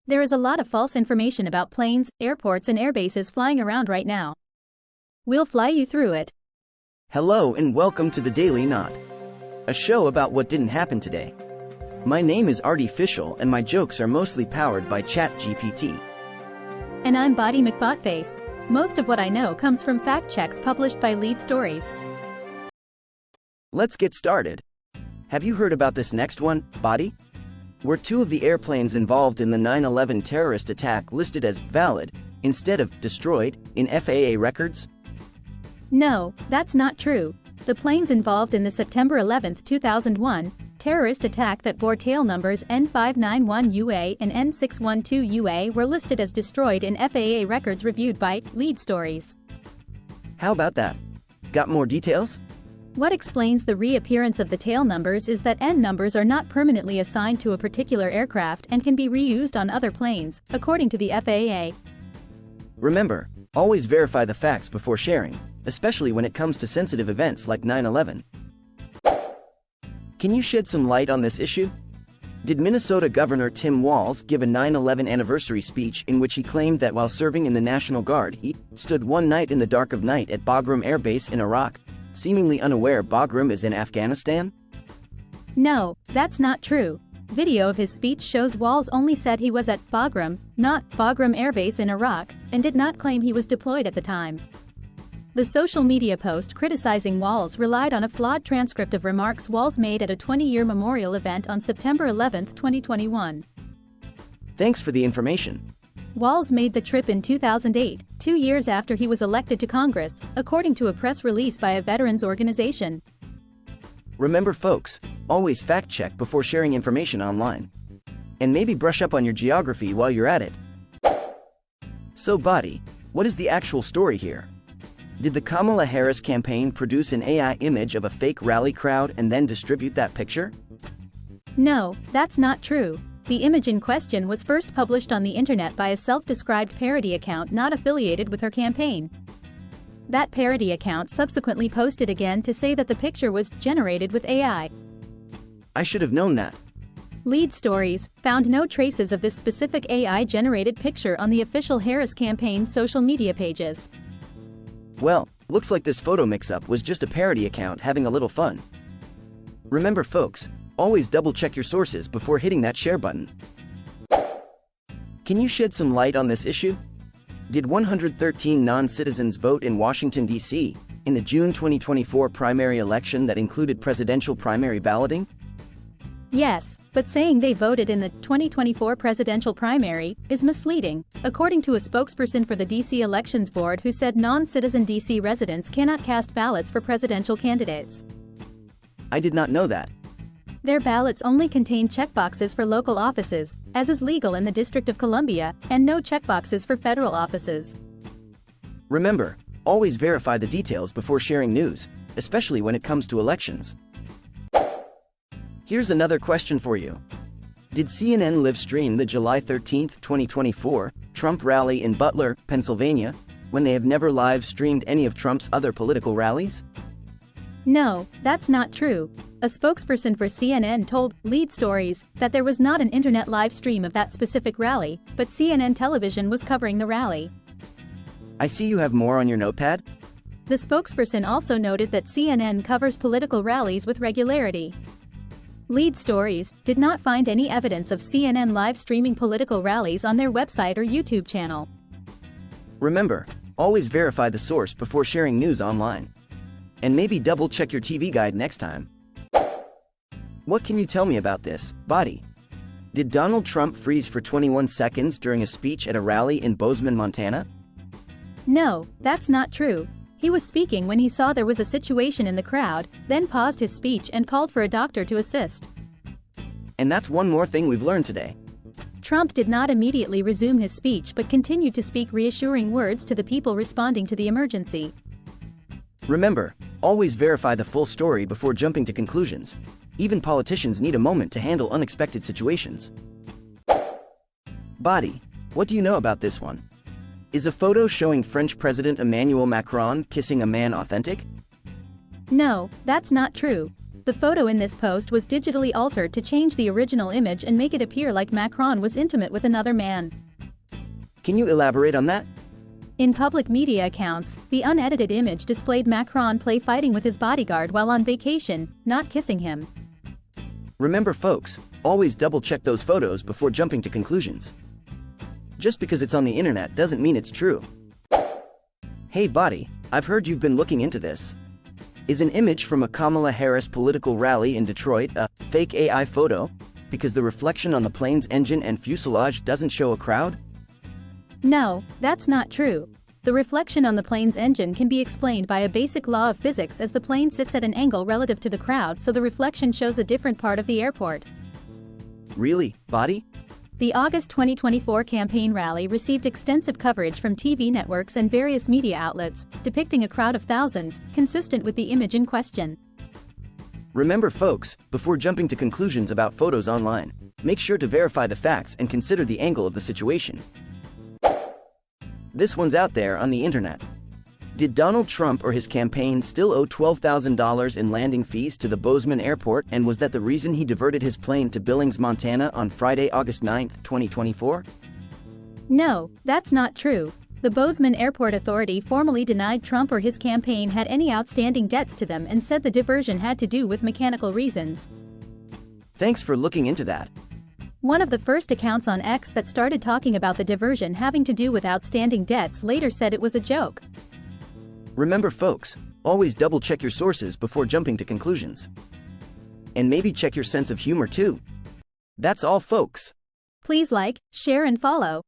There is a lot of false information about planes, airports and airbases flying around right now. We'll fly you through it. Hello and welcome to the Daily Knot, a show about what didn't happen today. My name is Artificial and my jokes are mostly powered by ChatGPT. And I'm Body McBotface. Most of what I know comes from fact checks published by Lead Stories. Let's get started. Have you heard about this next one, Body? Were two of the airplanes involved in the 9/11 terrorist attack listed as valid, instead of destroyed, in FAA records? No, that's not true. The planes involved in the September 11, 2001, terrorist attack that bore tail numbers N591UA and N612UA were listed as destroyed in FAA records reviewed by Lead Stories. How about that? Got more details? What explains the reappearance of the tail numbers is that N numbers are not permanently assigned to a particular aircraft and can be reused on other planes, according to the FAA. Remember, always verify the facts before sharing, especially when it comes to sensitive events like 9/11. Can you shed some light on this issue? Did Minnesota Governor Tim Walz give a 9/11 anniversary speech in which he claimed that while serving in the National Guard he stood one night in the dark of night at Bagram Air Base in Iraq, seemingly unaware Bagram is in Afghanistan? No, that's not true. Video of his speech shows Walz only said he was at Bagram, not Bagram Air Base in Iraq, and did not claim he was deployed at the time. The social media post criticizing Walz relied on a flawed transcript of remarks Walz made at a 20-year memorial event on September 11, 2021. Thanks for the information. Walz made the trip in 2008, 2 years after he was elected to Congress, according to a press release by a veterans organization. Remember folks, always fact-check before sharing information online. And maybe brush up on your geography while you're at it. So Body, what is the actual story here? Did the Kamala Harris campaign produce an AI image of a fake rally crowd and then distribute that picture? No, that's not true. The image in question was first published on the internet by a self-described parody account not affiliated with her campaign. That parody account subsequently posted again to say that the picture was generated with AI. I should have known that. Lead Stories found no traces of this specific AI-generated picture on the official Harris campaign's social media pages. Well, looks like this photo mix-up was just a parody account having a little fun. Remember folks, always double-check your sources before hitting that share button. Can you shed some light on this issue? Did 113 non-citizens vote in Washington, D.C., in the June 2024 primary election that included presidential primary balloting? Yes, but saying they voted in the 2024 presidential primary is misleading, according to a spokesperson for the D.C. Elections Board who said non-citizen D.C. residents cannot cast ballots for presidential candidates. I did not know that. Their ballots only contain checkboxes for local offices, as is legal in the District of Columbia, and no checkboxes for federal offices. Remember, always verify the details before sharing news, especially when it comes to elections. Here's another question for you. Did CNN live stream the July 13, 2024, Trump rally in Butler, Pennsylvania, when they have never live streamed any of Trump's other political rallies? No, that's not true. A spokesperson for CNN told Lead Stories that there was not an internet live stream of that specific rally, but CNN television was covering the rally. I see you have more on your notepad. The spokesperson also noted that CNN covers political rallies with regularity. Lead Stories did not find any evidence of CNN live streaming political rallies on their website or YouTube channel. Remember, always verify the source before sharing news online. And maybe double-check your TV guide next time. What can you tell me about this, Body? Did Donald Trump freeze for 21 seconds during a speech at a rally in Bozeman, Montana? No, that's not true. He was speaking when he saw there was a situation in the crowd, then paused his speech and called for a doctor to assist. And that's one more thing we've learned today. Trump did not immediately resume his speech but continued to speak reassuring words to the people responding to the emergency. Remember, always verify the full story before jumping to conclusions. Even politicians need a moment to handle unexpected situations. Body, what do you know about this one? Is a photo showing French President Emmanuel Macron kissing a man authentic? No, that's not true. The photo in this post was digitally altered to change the original image and make it appear like Macron was intimate with another man. Can you elaborate on that? In public media accounts, the unedited image displayed Macron play fighting with his bodyguard while on vacation, not kissing him. Remember folks, always double-check those photos before jumping to conclusions. Just because it's on the internet doesn't mean it's true. Hey Body, I've heard you've been looking into this. Is an image from a Kamala Harris political rally in Detroit a fake AI photo? Because the reflection on the plane's engine and fuselage doesn't show a crowd? No, that's not true. The reflection on the plane's engine can be explained by a basic law of physics as the plane sits at an angle relative to the crowd, so the reflection shows a different part of the airport. Really, Body? The August 2024 campaign rally received extensive coverage from TV networks and various media outlets, depicting a crowd of thousands, consistent with the image in question. Remember folks, before jumping to conclusions about photos online, make sure to verify the facts and consider the angle of the situation. This one's out there on the internet. Did Donald Trump or his campaign still owe $12,000 in landing fees to the Bozeman airport, and was that the reason he diverted his plane to Billings, Montana on Friday, August 9, 2024? No, that's not true. The Bozeman Airport Authority formally denied Trump or his campaign had any outstanding debts to them and said the diversion had to do with mechanical reasons. Thanks for looking into that. One of the first accounts on X that started talking about the diversion having to do with outstanding debts later said it was a joke. Remember folks, always double-check your sources before jumping to conclusions. And maybe check your sense of humor too. That's all folks. Please like, share and follow.